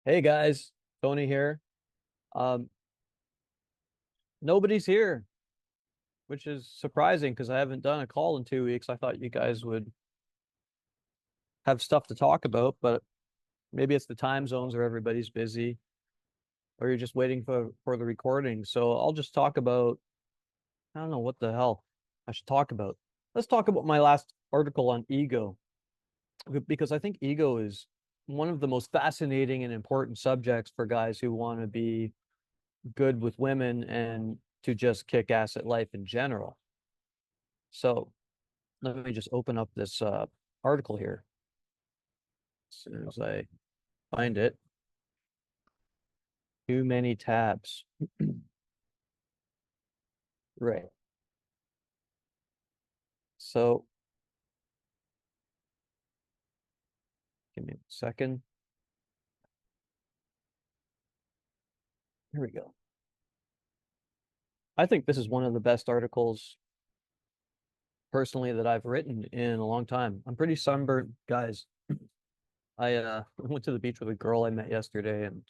Hey guys, Tony here. Um, Nobody's here, which is surprising because I haven't done a call in 2 weeks. I thought you guys would have stuff to talk about, but maybe it's the time zones or everybody's busy, or you're just waiting for the recording. So I'll just talk about, I don't know what the hell I should talk about. Let's talk about my last article on ego, because I think ego is one of the most fascinating and important subjects for guys who want to be good with women and to just kick ass at life in general. So let me just open up this article here as soon as I find it. Too many tabs. Right. So give me a second. Here we go. I think this is one of the best articles personally that I've written in a long time. I'm pretty sunburnt, guys. I went to the beach with a girl I met yesterday, and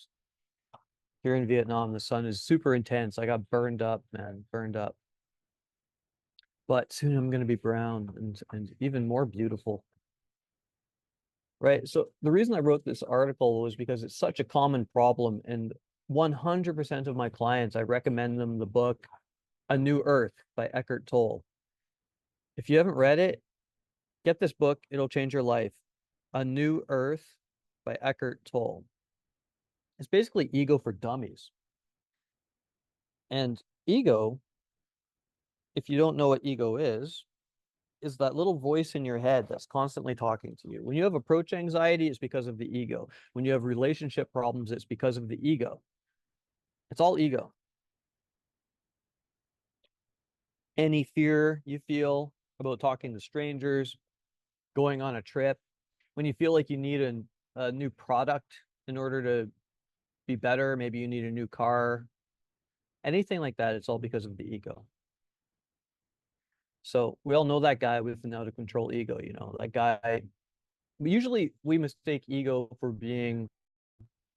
here in Vietnam, the sun is super intense. I got burned up, man, burned up. But soon I'm going to be brown and even more beautiful. Right. So the reason I wrote this article was because it's such a common problem. And 100% of my clients, I recommend them the book A New Earth by Eckhart Tolle. If you haven't read it, get this book. It'll change your life. A New Earth by Eckhart Tolle. It's basically ego for dummies. And ego, if you don't know what ego is that little voice in your head that's constantly talking to you. When you have approach anxiety, it's because of the ego. When you have relationship problems, it's because of the ego. It's all ego. Any fear you feel about talking to strangers, going on a trip, when you feel like you need a new product in order to be better, maybe you need a new car, anything like that, it's all because of the ego. So we all know that guy with an out of control ego, that guy. Usually we mistake ego for being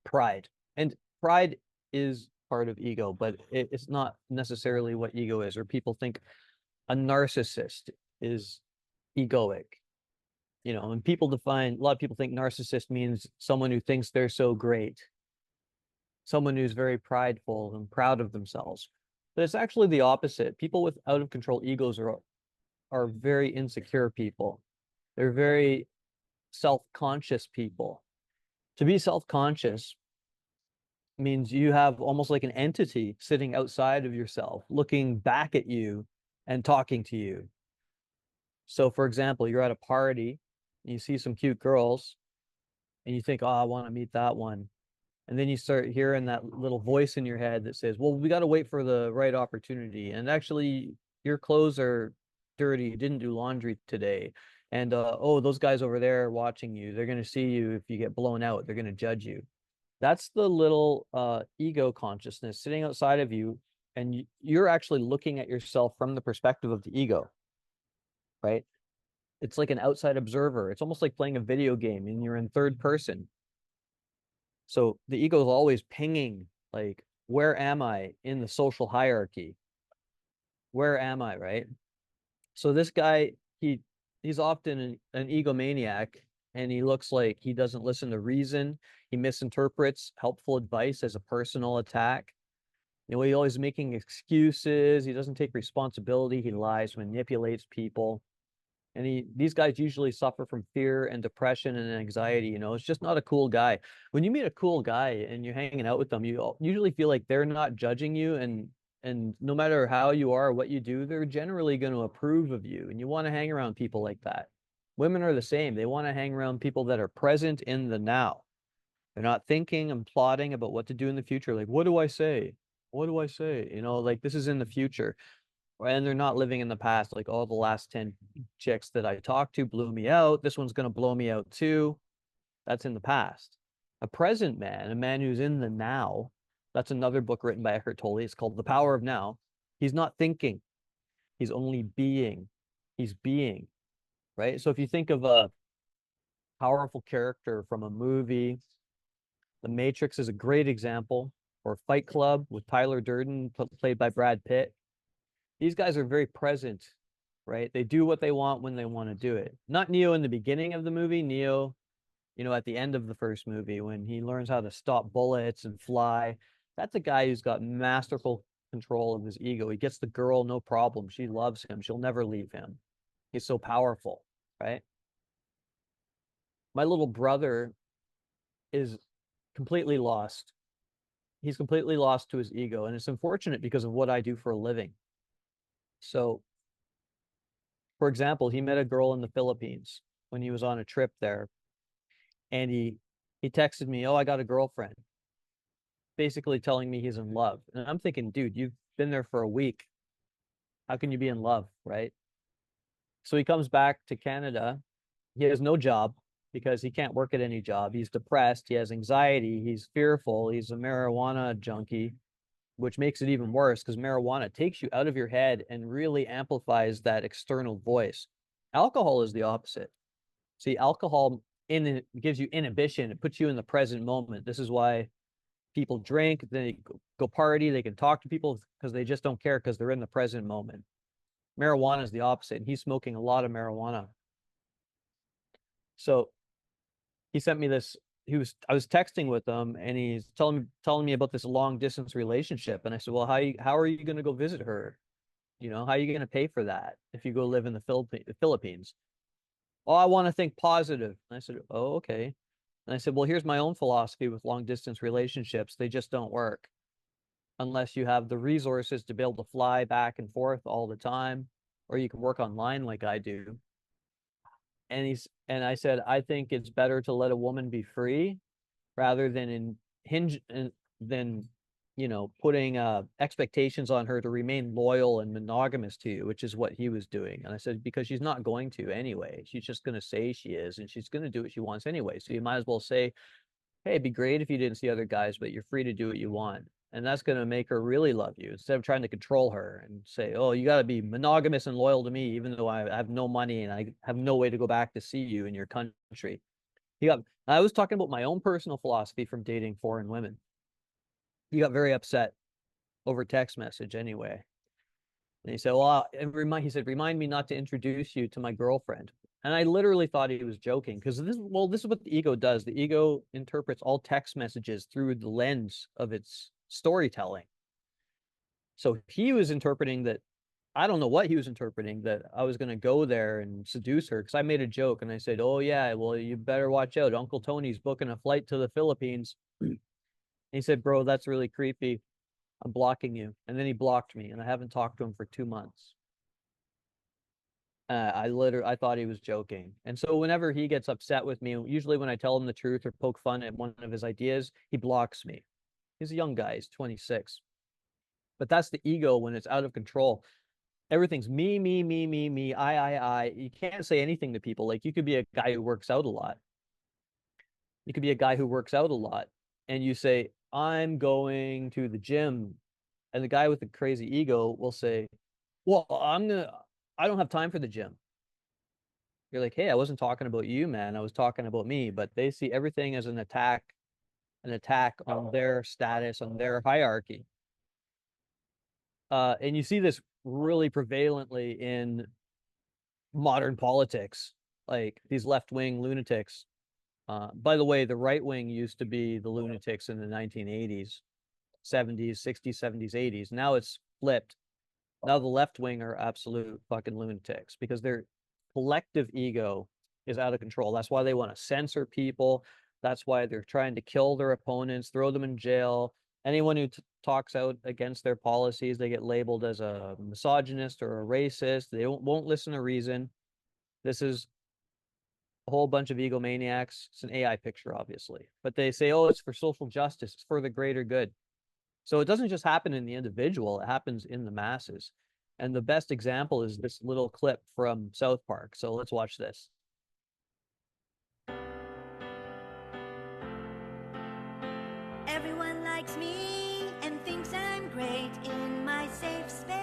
pride. And pride is part of ego, but it's not necessarily what ego is. Or people think a narcissist is egoic. And a lot of people think narcissist means someone who thinks they're so great, someone who's very prideful and proud of themselves. But it's actually the opposite. People with out of control egos are very insecure people. They're very self-conscious people. To be self-conscious means you have almost like an entity sitting outside of yourself, looking back at you and talking to you. So, for example, you're at a party, and you see some cute girls, and you think, oh, I want to meet that one. And then you start hearing that little voice in your head that says, well, we got to wait for the right opportunity. And actually, your clothes are dirty. You didn't do laundry today. And oh, those guys over there are watching you. They're going to see you if you get blown out. They're going to judge you. That's the little ego consciousness sitting outside of you. And you're actually looking at yourself from the perspective of the ego, right? It's like an outside observer. It's almost like playing a video game and you're in third person. So the ego is always pinging, like, where am I in the social hierarchy? Where am I, right? So this guy, he's often an egomaniac, and he looks like he doesn't listen to reason. He misinterprets helpful advice as a personal attack. He's always making excuses. He doesn't take responsibility. He lies, manipulates people. And these guys usually suffer from fear and depression and anxiety. It's just not a cool guy. When you meet a cool guy and you're hanging out with them, you usually feel like they're not judging you, and no matter how you are or what you do, they're generally going to approve of you. And you want to hang around people like that. Women are the same. They want to hang around people that are present in the now. They're not thinking and plotting about what to do in the future. Like, what do I say? What do I say? Like, this is in the future. And they're not living in the past. Like, all the last 10 chicks that I talked to blew me out. This one's going to blow me out too. That's in the past. A present man, a man who's in the now. That's another book written by Eckhart Tolle. It's called The Power of Now. He's not thinking. He's only being. He's being, right? So if you think of a powerful character from a movie, The Matrix is a great example, or Fight Club with Tyler Durden, played by Brad Pitt. These guys are very present, right? They do what they want when they want to do it. Not Neo in the beginning of the movie, Neo, at the end of the first movie when he learns how to stop bullets and fly. That's a guy who's got masterful control of his ego. He gets the girl, no problem. She loves him. She'll never leave him. He's so powerful, right? My little brother is completely lost. He's completely lost to his ego, and it's unfortunate because of what I do for a living. So, for example, he met a girl in the Philippines when he was on a trip there, and he texted me, "Oh, I got a girlfriend," basically telling me he's in love. And I'm thinking, dude, you've been there for a week. How can you be in love, right? So he comes back to Canada. He has no job because he can't work at any job. He's depressed. He has anxiety. He's fearful. He's a marijuana junkie, which makes it even worse because marijuana takes you out of your head and really amplifies that external voice. Alcohol is the opposite. See, alcohol gives you inhibition. It puts you in the present moment. This is why people drink, they go party, they can talk to people because they just don't care because they're in the present moment. Marijuana is the opposite. He's smoking a lot of marijuana. So he sent me this. I was texting with him, and he's telling me about this long distance relationship. And I said, well, how are you going to go visit her? How are you going to pay for that if you go live in the Philippines? Oh, I want to think positive. And I said, oh, okay. And I said, well, here's my own philosophy with long distance relationships. They just don't work unless you have the resources to be able to fly back and forth all the time, or you can work online like I do. And I said, I think it's better to let a woman be free rather than than putting expectations on her to remain loyal and monogamous to you, which is what he was doing. And I said, because she's not going to anyway. She's just going to say she is, and she's going to do what she wants anyway. So you might as well say, hey, it'd be great if you didn't see other guys, but you're free to do what you want. And that's going to make her really love you instead of trying to control her and say, oh, you got to be monogamous and loyal to me, even though I have no money and I have no way to go back to see you in your country. I was talking about my own personal philosophy from dating foreign women. He got very upset over text message anyway. And he said, well, he said, remind me not to introduce you to my girlfriend. And I literally thought he was joking because this is what the ego does. The ego interprets all text messages through the lens of its storytelling. So he was interpreting that, I don't know what he was interpreting, that I was going to go there and seduce her because I made a joke and I said, oh, yeah, well, you better watch out. Uncle Tony's booking a flight to the Philippines. And he said, bro, that's really creepy. I'm blocking you. And then he blocked me and I haven't talked to him for 2 months. I thought he was joking. And so whenever he gets upset with me, usually when I tell him the truth or poke fun at one of his ideas, he blocks me. He's a young guy. He's 26. But that's the ego when it's out of control. Everything's me, me, me, me, me, I. You can't say anything to people. Like you could be a guy who works out a lot. You could be a guy who works out a lot. And you say, I'm going to the gym. And the guy with the crazy ego will say, well, I don't have time for the gym. You're like, hey, I wasn't talking about you, man. I was talking about me. But they see everything as an attack on their status, on their hierarchy. And you see this really prevalently in modern politics, like these left-wing lunatics. By the way, the right wing used to be the lunatics in the 1980s, 70s, 60s, 70s, 80s. Now it's flipped. Now the left wing are absolute fucking lunatics because their collective ego is out of control. That's why they want to censor people. That's why they're trying to kill their opponents, throw them in jail. Anyone who talks out against their policies, they get labeled as a misogynist or a racist. They won't listen to reason. This is a whole bunch of egomaniacs. It's an AI picture, obviously. But they say, oh, it's for social justice. It's for the greater good. So it doesn't just happen in the individual. It happens in the masses. And the best example is this little clip from South Park. So let's watch this. Everyone likes me and thinks I'm great in my safe space.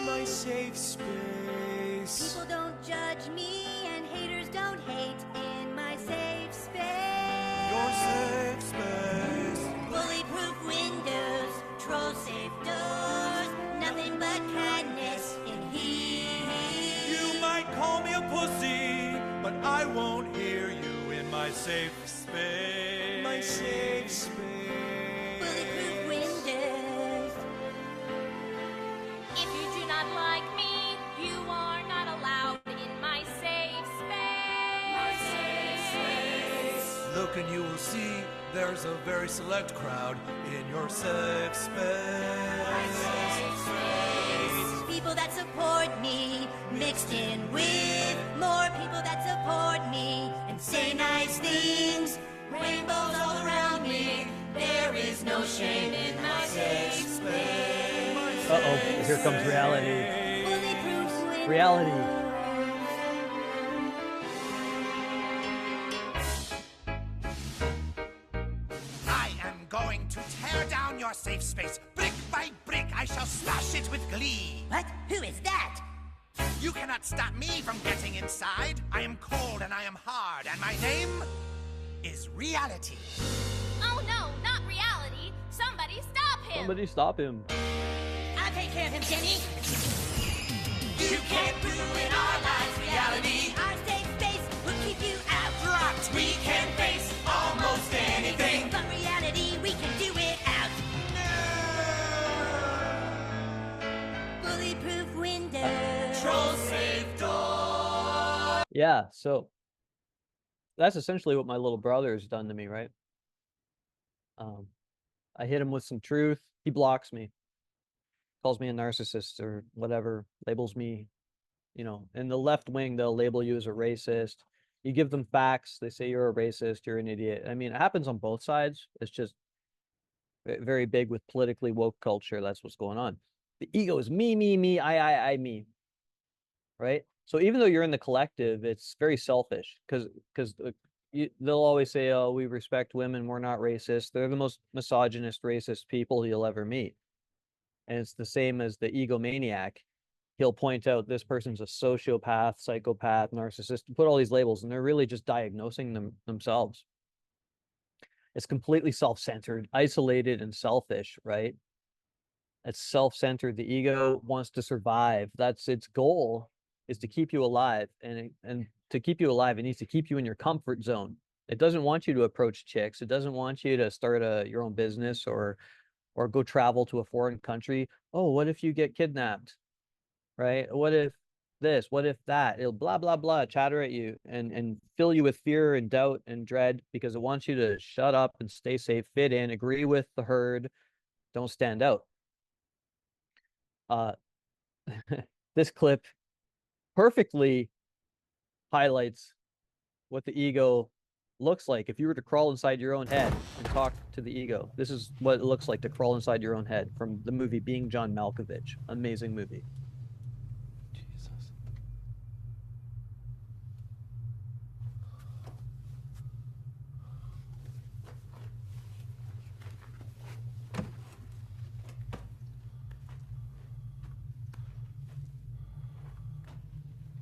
My safe space. People don't judge me and haters don't hate in my safe space. Your safe space. I won't hear you in my safe space. My safe space. Bulletproof windows. If you do not like me, you are not allowed in my safe space. Look and you will see there's a very select crowd in your safe space. People that support me, mixed in with more people that support me and say nice things. Rainbows all around me. There is no shame in my safe space. Uh-oh, here comes reality. Bulletproof windows. Reality. I am going to tear down your safe space. Brick by brick, I shall smash it with glee. What? Who is that? You cannot stop me from getting inside. I am cold and I am hard, and my name is reality. Oh no, not reality. Somebody stop him. Somebody stop him. I'll take care of him, Jenny. You can't ruin our lives, reality. Our safe space will keep you out. Locked, we can face almost anything. But reality, we can do it out. Bulletproof windows. Troll safe door. Yeah, so that's essentially what my little brother has done to me, right? I hit him with some truth. He blocks me, calls me a narcissist or whatever, labels me, you know, in the left wing, they'll label you as a racist. You give them facts, they say you're a racist, you're an idiot. I mean, it happens on both sides. It's just very big with politically woke culture. That's what's going on. The ego is me, I, me, right? So even though you're in the collective, it's very selfish because they'll always say, oh, we respect women, we're not racist. They're the most misogynist, racist people you'll ever meet. And it's the same as the egomaniac. He'll point out this person's a sociopath, psychopath, narcissist, put all these labels, and they're really just diagnosing themselves. It's completely self-centered, isolated, and selfish, right? It's self-centered. The ego wants to survive. That's its goal, is to keep you alive. And to keep you alive, it needs to keep you in your comfort zone. It doesn't want you to approach chicks. It doesn't want you to start your own business or go travel to a foreign country. Oh, what if you get kidnapped? Right? What if this? What if that? It'll blah, blah, blah, chatter at you and fill you with fear and doubt and dread because it wants you to shut up and stay safe, fit in, agree with the herd, don't stand out. This clip perfectly highlights what the ego looks like. If you were to crawl inside your own head and talk to the ego, this is what it looks like to crawl inside your own head, from the movie Being John Malkovich. Amazing movie. Jesus.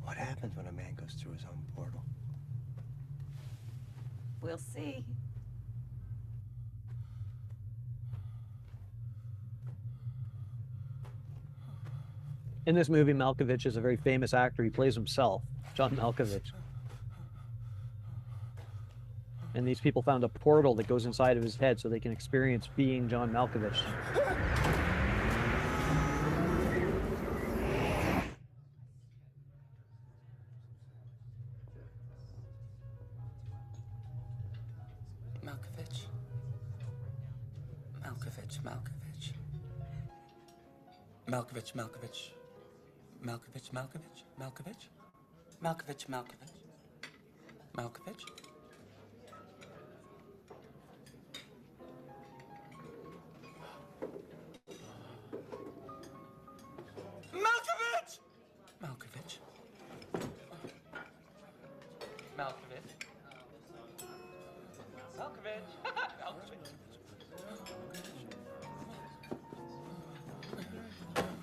What happens when a man goes through his own portal? We'll see. In this movie, Malkovich is a very famous actor. He plays himself, John Malkovich. And these people found a portal that goes inside of his head so they can experience being John Malkovich. Malkovich. Malkovich, Malkovich. Malkovich, Malkovich. Malkovich, Malkovich, Malkovich. Malkovich, Malkovich. Malkovich.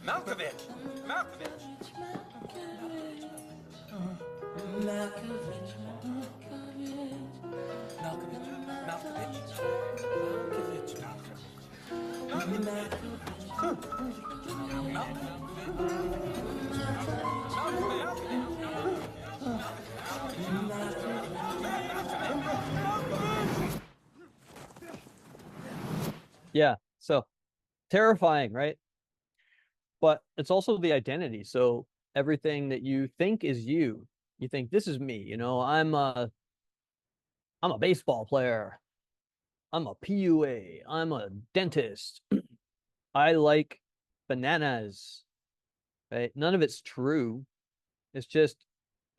Malkovich! Malkovich. Malkovich. Malkovich. Malkovich. Malkovich. Malkovich. Malkovich. Yeah. So terrifying, right? But it's also the identity. So everything that you think is you, you think this is me, I'm a baseball player. I'm a PUA. I'm a dentist. I like bananas, right? None of it's true. It's just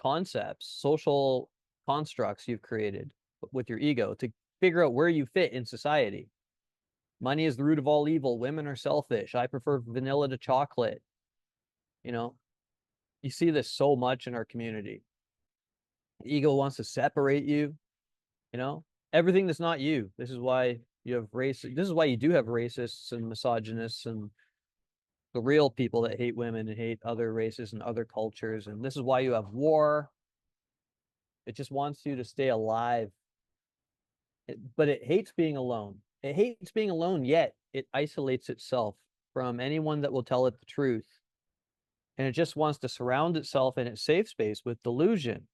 concepts, social constructs you've created with your ego to figure out where you fit in society. Money is the root of all evil. Women are selfish. I prefer vanilla to chocolate. You know, you see this so much in our community. The ego wants to separate you, you know, everything that's not you. This is why you have race. This is why you do have racists and misogynists and the real people that hate women and hate other races and other cultures. And this is why you have war. It just wants you to stay alive. But it hates being alone. It hates being alone, yet it isolates itself from anyone that will tell it the truth. And it just wants to surround itself in its safe space with delusion.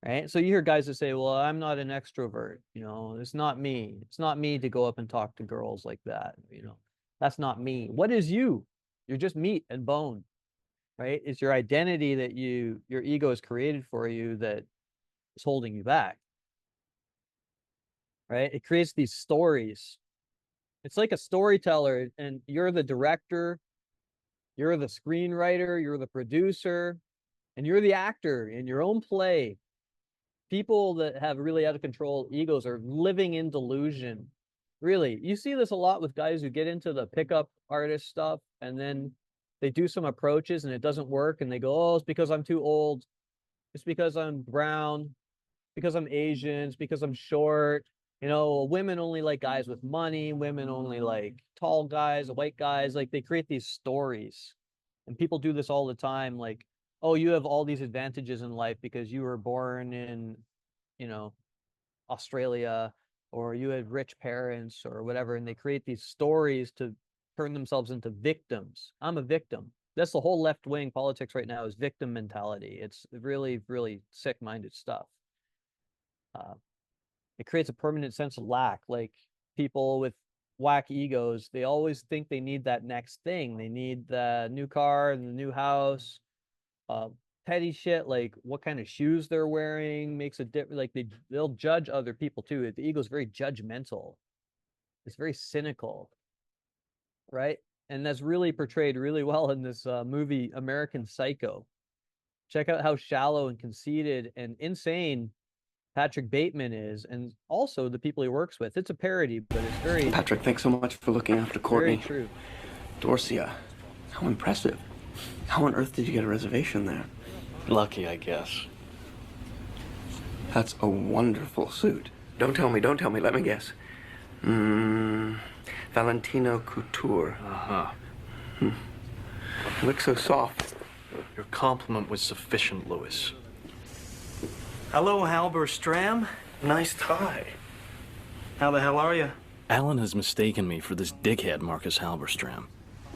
Right. So you hear guys that say, well, I'm not an extrovert. It's not me. It's not me to go up and talk to girls like that. That's not me. What is you? You're just meat and bone. Right. It's your identity that your ego has created for you that is holding you back. Right. It creates these stories. It's like a storyteller, and you're the director, you're the screenwriter, you're the producer, and you're the actor in your own play. People that have really out of control egos are living in delusion. Really, you see this a lot with guys who get into the pickup artist stuff, and then they do some approaches and it doesn't work, and they go, oh, it's because I'm too old. It's because I'm brown, because I'm Asian, it's because I'm short. Women only like guys with money. Women only like tall guys, white guys. Like, they create these stories, and people do this all the time. Like, oh, you have all these advantages in life because you were born in, Australia, or you had rich parents or whatever. And they create these stories to turn themselves into victims. I'm a victim. That's the whole left wing politics right now, is victim mentality. It's really, really sick minded stuff. It creates a permanent sense of lack. Like, people with whack egos, they always think they need that next thing. They need the new car and the new house. Petty shit like what kind of shoes they're wearing makes a difference. Like, they'll judge other people too. The ego is very judgmental. It's very cynical, right? And that's really portrayed really well in this movie American Psycho. Check out how shallow and conceited and insane Patrick Bateman is, and also the people he works with. It's a parody, but it's very Patrick, thanks so much for looking after Courtney. very true. Dorcia, how impressive. How on earth did you get a reservation there? Lucky, I guess. That's a wonderful suit. Don't tell me, let me guess. Valentino Couture. Uh-huh. You look so soft. Your compliment was sufficient, Louis. Hello, Halberstram. Nice tie. How the hell are you? Alan has mistaken me for this dickhead Marcus Halberstram.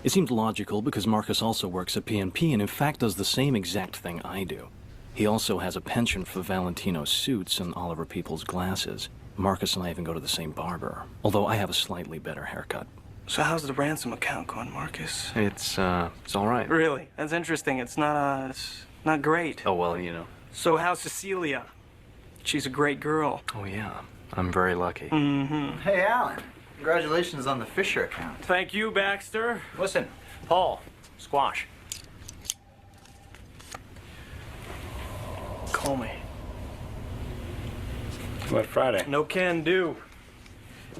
It seemed logical because Marcus also works at PNP and in fact does the same exact thing I do. He also has a penchant for Valentino's suits and Oliver Peoples' glasses. Marcus and I even go to the same barber, although I have a slightly better haircut. So how's the ransom account going, Marcus? It's all right. Really? That's interesting. It's not great. Oh, well, you know. So how's Cecilia? She's a great girl. Oh, yeah. I'm very lucky. Mm-hmm. Hey, Alan. Congratulations on the Fisher account. Thank you, Baxter. Listen, Paul, squash. Call me. What, Friday? No can do.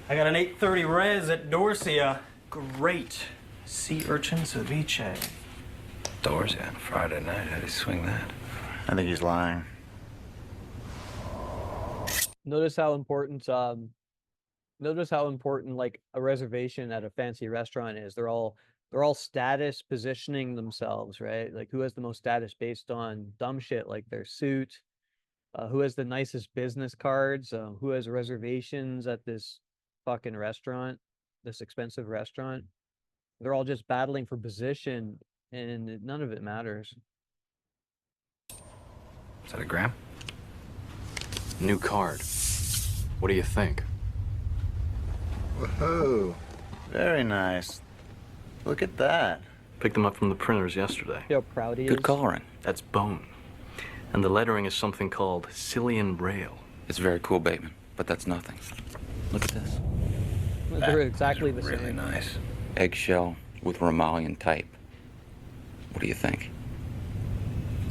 I got an 8:30 res at Dorcia. Great. Sea urchin ceviche. Dorsia, Friday night. How do you swing that? I think he's lying. Notice how important like a reservation at a fancy restaurant is. They're all status positioning themselves, right? Like, who has the most status based on dumb shit like their suit, who has the nicest business cards, who has reservations at this fucking restaurant, this expensive restaurant. They're all just battling for position, and none of it matters. Is that a gram? New card. What do you think? Whoa. Very nice. Look at that. Picked them up from the printers yesterday. See how proud he is? Good coloring. That's bone. And the lettering is something called Cillian Braille. It's very cool, Bateman, but that's nothing. Look at this. They're exactly the Really same. nice. Eggshell with Romalian type. What do you think?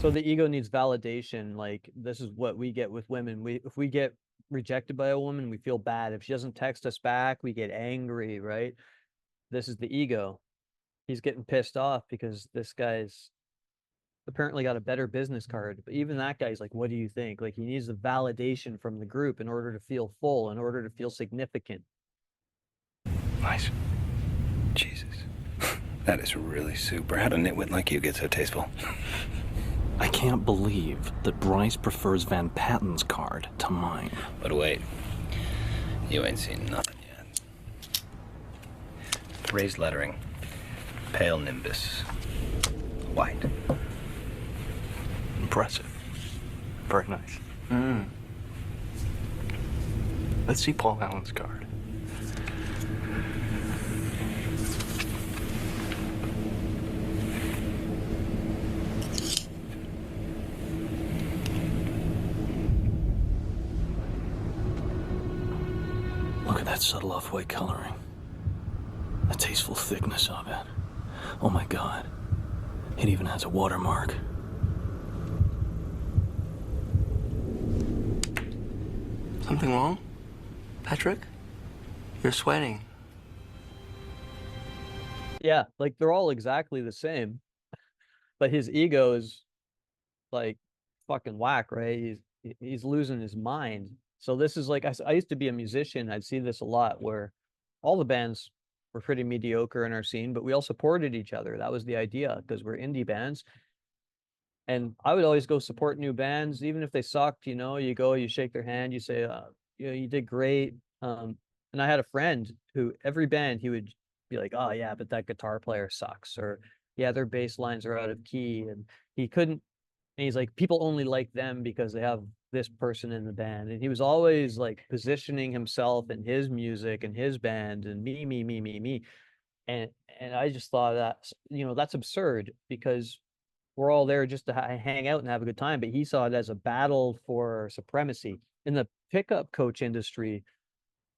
So the ego needs validation. Like, this is what we get with women. If we get rejected by a woman, we feel bad. If she doesn't text us back, we get angry, right? This is the ego. He's getting pissed off because this guy's apparently got a better business card. But even that guy's like, what do you think? Like, he needs the validation from the group in order to feel full, in order to feel significant. Nice. Jesus. That is really super. How'd a nitwit like you get so tasteful? I can't believe that Bryce prefers Van Patten's card to mine. But wait. You ain't seen nothing yet. Raised lettering. Pale nimbus. White. Impressive. Very nice. Let's see Paul Allen's card. Look at that subtle off-white coloring. The tasteful thickness of it. Oh my God. It even has a watermark. Something wrong? Patrick? You're sweating. Yeah, like they're all exactly the same. But his ego is like fucking whack, right? He's losing his mind. So this is like, I used to be a musician. I'd see this a lot where all the bands were pretty mediocre in our scene, but we all supported each other. That was the idea, because we're indie bands. And I would always go support new bands, even if they sucked. You know, you go, you shake their hand, you say, you know, you did great. And I had a friend who every band he would be like, oh yeah, but that guitar player sucks, or yeah, their bass lines are out of key, and he couldn't. And he's like, people only like them because they have this person in the band. And he was always like positioning himself and his music and his band and me. And I just thought that, you know, that's absurd, because we're all there just to hang out and have a good time. But he saw it as a battle for supremacy. In the pickup coach industry,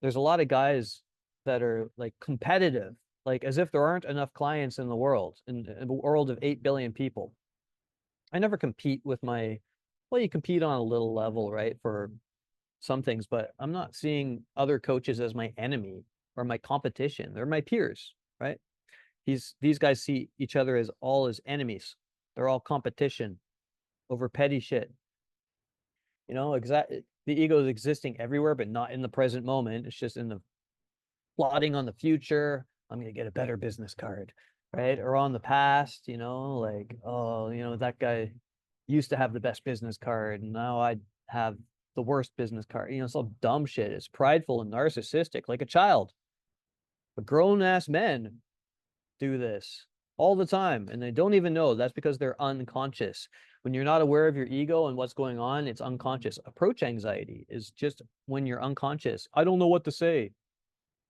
there's a lot of guys that are like competitive, like as if there aren't enough clients in the world, in a world of 8 billion people. I never compete with well, you compete on a little level, right, for some things, but I'm not seeing other coaches as my enemy or my competition. They're my peers, right? These guys see each other as all as enemies. They're all competition over petty shit. You know, exactly. The ego is existing everywhere, but not in the present moment. It's just in the plotting on the future. I'm going to get a better business card, right? Or on the past, you know, like, oh, you know, that guy used to have the best business card, and now I have the worst business card. You know, it's all dumb shit. It's prideful and narcissistic, like a child. But grown-ass men do this all the time, and they don't even know. That's because they're unconscious. When you're not aware of your ego and what's going on, it's unconscious. Approach anxiety is just when you're unconscious. I don't know what to say.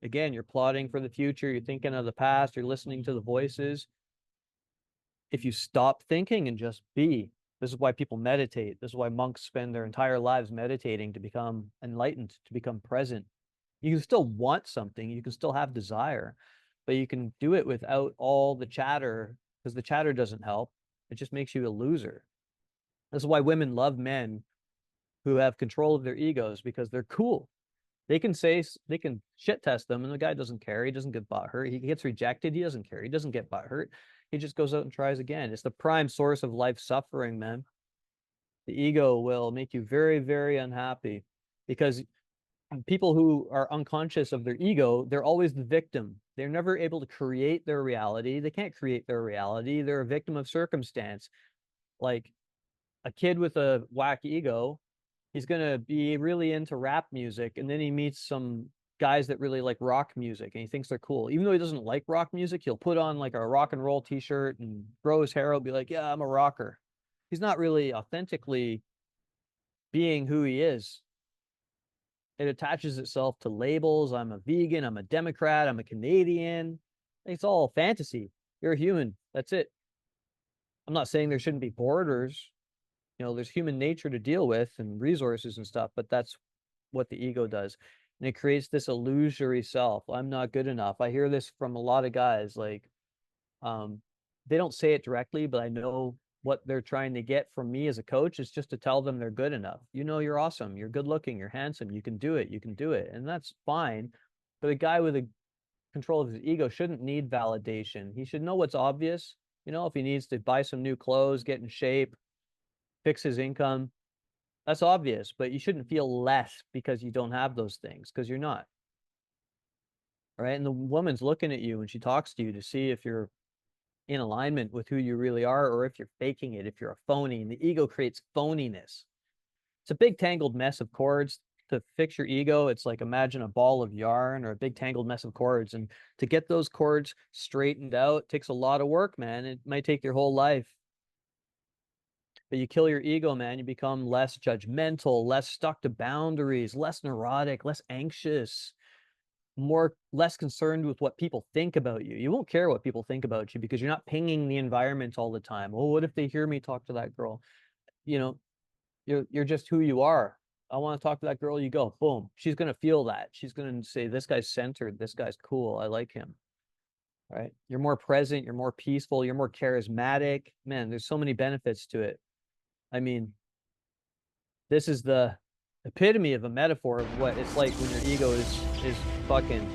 Again, you're plotting for the future. You're thinking of the past. You're listening to the voices. If you stop thinking and just be, this is why people meditate. This is why monks spend their entire lives meditating, to become enlightened, to become present. You can still want something. You can still have desire, but you can do it without all the chatter, because the chatter doesn't help. It just makes you a loser. This is why women love men who have control of their egos, because they're cool. They can shit test them, and the guy doesn't care. He doesn't get butthurt. He gets rejected. He doesn't care. He doesn't get butthurt. He just goes out and tries again. It's the prime source of life suffering, man. The ego will make you very, very unhappy, because people who are unconscious of their ego, they're always the victim. They're never able to create their reality. They can't create their reality. They're a victim of circumstance. Like a kid with a whack ego, he's going to be really into rap music, and then he meets some guys that really like rock music, and he thinks they're cool. Even though he doesn't like rock music, he'll put on like a rock and roll t-shirt and grow his hair out, be like, yeah, I'm a rocker. He's not really authentically being who he is. It attaches itself to labels. I'm a vegan, I'm a Democrat, I'm a Canadian. It's all fantasy. You're a human. That's it. I'm not saying there shouldn't be borders. You know, there's human nature to deal with and resources and stuff, but that's what the ego does. And it creates this illusory self. I'm not good enough. I hear this from a lot of guys. Like, they don't say it directly, but I know what they're trying to get from me as a coach is just to tell them they're good enough. You know, you're awesome, you're good looking, you're handsome, you can do it, you can do it. And that's fine. But a guy with a control of his ego shouldn't need validation. He should know what's obvious. You know, if he needs to buy some new clothes, get in shape, fix his income, that's obvious. But you shouldn't feel less because you don't have those things, because you're not. All right. And the woman's looking at you when she talks to you to see if you're in alignment with who you really are, or if you're faking it, if you're a phony. And the ego creates phoniness. It's a big tangled mess of cords. To fix your ego, it's like, imagine a ball of yarn or a big tangled mess of cords. And to get those cords straightened out takes a lot of work, man. It might take your whole life. But you kill your ego, man. You become less judgmental, less stuck to boundaries, less neurotic, less anxious, less concerned with what people think about you. You won't care what people think about you because you're not pinging the environment all the time. Oh, what if they hear me talk to that girl? You know, you're just who you are. I want to talk to that girl. You go, boom. She's gonna feel that. She's gonna say, this guy's centered. This guy's cool. I like him. Right? You're more present. You're more peaceful. You're more charismatic. Man, there's so many benefits to it. I mean, this is the epitome of a metaphor of what it's like when your ego is fucking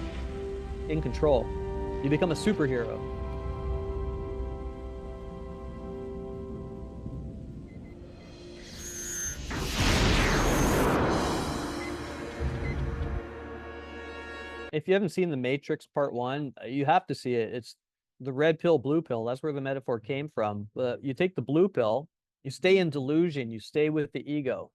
in control. You become a superhero. If you haven't seen The Matrix Part 1, you have to see it. It's the red pill, blue pill. That's where the metaphor came from. You take the blue pill, you stay in delusion, you stay with the ego.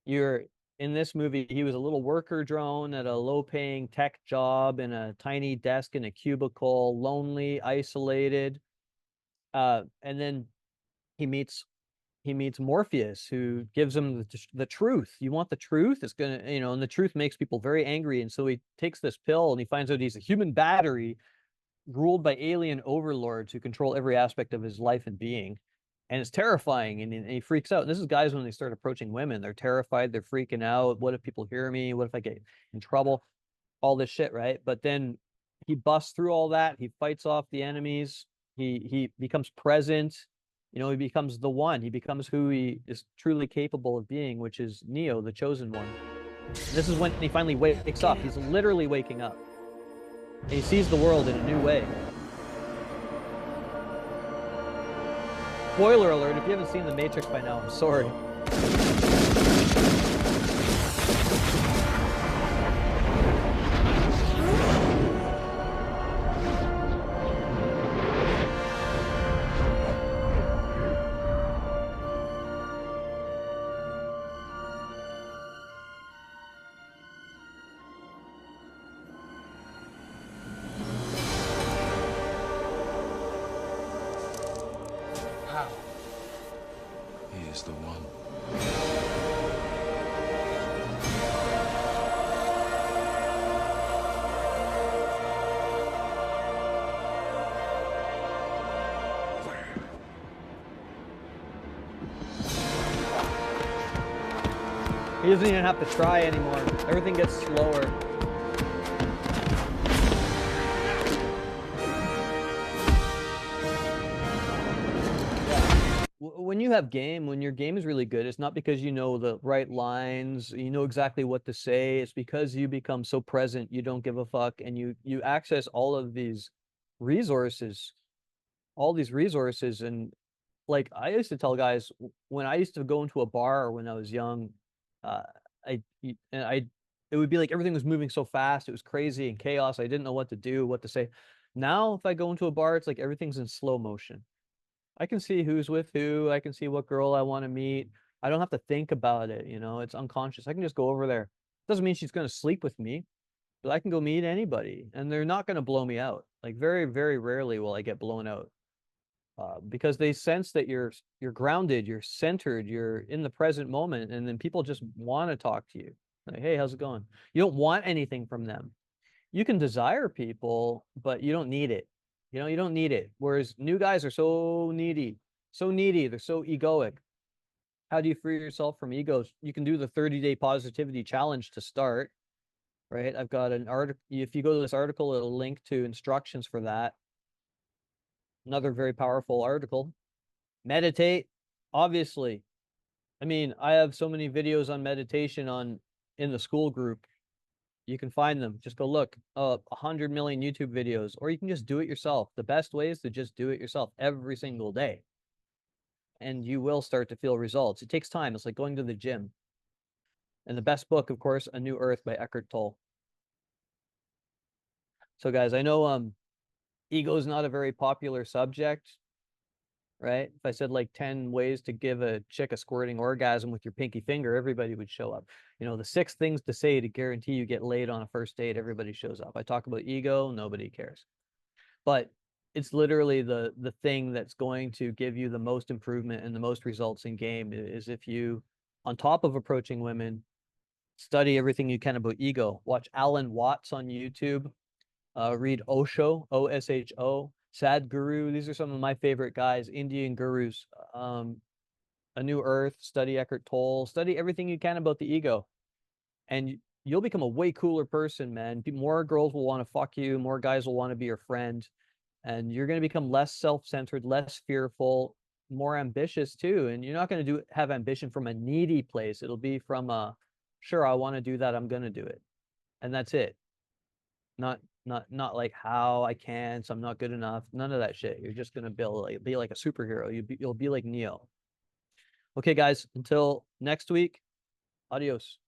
You're in this movie, he was a little worker drone at a low-paying tech job in a tiny desk in a cubicle, lonely, isolated. And then he meets Morpheus, who gives him the truth. You want the truth? It's gonna, you know, and the truth makes people very angry. And so he takes this pill and he finds out he's a human battery ruled by alien overlords who control every aspect of his life and being. And it's terrifying, and he freaks out. And this is guys when they start approaching women. They're terrified, they're freaking out. What if people hear me? What if I get in trouble? All this shit, right? But then he busts through all that. He fights off the enemies. He becomes present. You know, he becomes the one. He becomes who he is truly capable of being, which is Neo, the chosen one. And this is when he finally wakes up. He's literally waking up. And he sees the world in a new way. Spoiler alert, if you haven't seen The Matrix by now, I'm sorry. How? He is the one. He doesn't even have to try anymore. Everything gets slower. When you have game, when your game is really good, it's not because you know the right lines, you know exactly what to say. It's because you become so present, you don't give a fuck, and you access all of these resources, and like I used to tell guys when I used to go into a bar when I was young, uh, I it would be like everything was moving so fast, it was crazy and chaos. I didn't know what to do, what to say. Now, if I go into a bar, it's like everything's in slow motion. I can see who's with who. I can see what girl I want to meet. I don't have to think about it, you know, it's unconscious. I can just go over there. Doesn't mean she's going to sleep with me, but I can go meet anybody and they're not going to blow me out. Like very, very rarely will I get blown out. Because they sense that you're grounded, you're centered, you're in the present moment, and then people just want to talk to you. Like, hey, how's it going? You don't want anything from them. You can desire people, but you don't need it. You know, you don't need it. Whereas new guys are so needy, so needy. They're so egoic. How do you free yourself from egos? You can do the 30-day positivity challenge to start, right? I've got an article. If you go to this article, it'll link to instructions for that. Another very powerful article. Meditate, obviously. I mean, I have so many videos on meditation in the school group. You can find them. Just go look. 100 million YouTube videos, or you can just do it yourself. The best way is to just do it yourself every single day. And you will start to feel results. It takes time. It's like going to the gym. And the best book, of course, A New Earth by Eckhart Tolle. So guys, I know ego is not a very popular subject, right? If I said like 10 ways to give a chick a squirting orgasm with your pinky finger, everybody would show up. You know, the 6 things to say to guarantee you get laid on a first date, everybody shows up. I talk about ego, nobody cares. But it's literally the thing that's going to give you the most improvement and the most results in game is if you, on top of approaching women, study everything you can about ego. Watch Alan Watts on YouTube. Read Osho, O-S-H-O, Sadhguru. These are some of my favorite guys, Indian gurus. A New Earth, study Eckhart Tolle, study everything you can about the ego. And you'll become a way cooler person, man. More girls will want to fuck you. More guys will want to be your friend. And you're going to become less self-centered, less fearful, more ambitious too. And you're not going to have ambition from a needy place. It'll be from a, sure, I want to do that. I'm going to do it. And that's it. Not like how I can, so I'm not good enough. None of that shit. You're just gonna be like a superhero. You'll be like Neo. Okay, guys, until next week, adios.